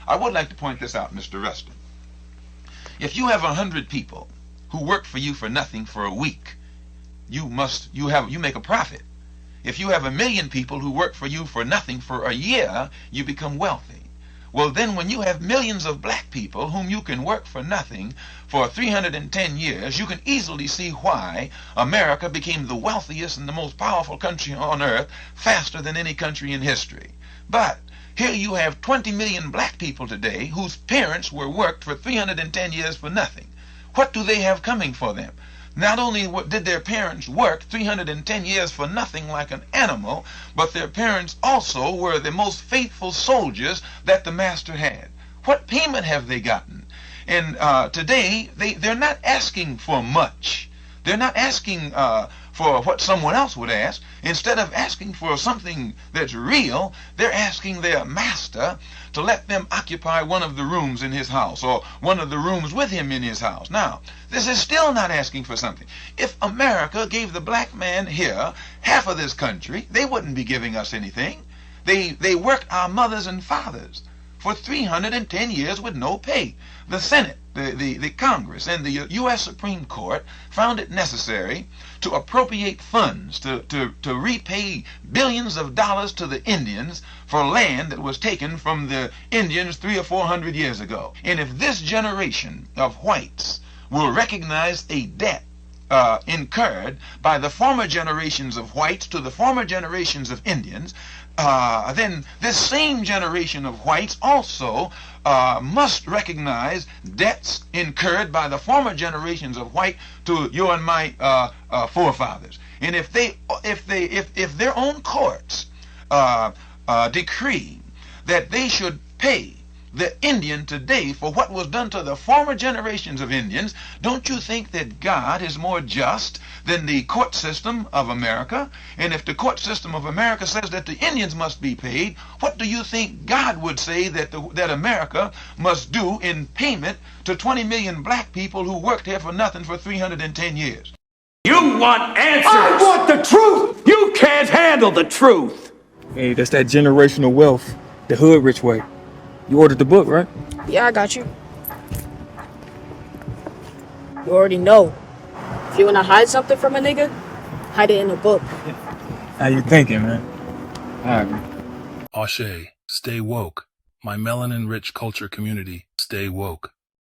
I would like to point this out, Mr. Rustin. If you have 100 people who work for you for nothing for a week, you make a profit. If you have 1,000,000 people who work for you for nothing for a year, you become wealthy. Well, then when you have millions of black people whom you can work for nothing for 310 years, you can easily see why America became the wealthiest and the most powerful country on earth faster than any country in history. But here you have 20 million black people today whose parents were worked for 310 years for nothing. What do they have coming for them? Not only did their parents work 310 years for nothing like an animal, but their parents also were the most faithful soldiers that the master had. What payment have they gotten? And today, they're not asking for much. They're not asking for what someone else would ask. Instead of asking for something that's real, they're asking their master to let them occupy one of the rooms in his house, or one of the rooms with him in his house. Now, this is still not asking for something. If America gave the black man here half of this country, they wouldn't be giving us anything. They worked our mothers and fathers for 310 years with no pay. The Senate, the Congress, and the U.S. Supreme Court found it necessary to appropriate funds to repay billions of dollars to the Indians for land that was taken from the Indians 300 or 400 years ago. And if this generation of whites will recognize a debt incurred by the former generations of whites to the former generations of Indians, then this same generation of whites also must recognize debts incurred by the former generations of white to your and my forefathers. And if their own courts decree that they should pay the Indian today for what was done to the former generations of Indians, don't you think that God is more just than the court system of America? And if the court system of America says that the Indians must be paid, what do you think God would say that America must do in payment to 20 million black people who worked here for nothing for 310 years? You want answers! I want the truth! You can't handle the truth! Hey, that's that generational wealth, the hood rich way. You ordered the book, right? Yeah, I got you. You already know. If you wanna hide something from a nigga, hide it in a book. How you thinking, man? All right. Ashe, stay woke. My melanin-rich culture community, stay woke.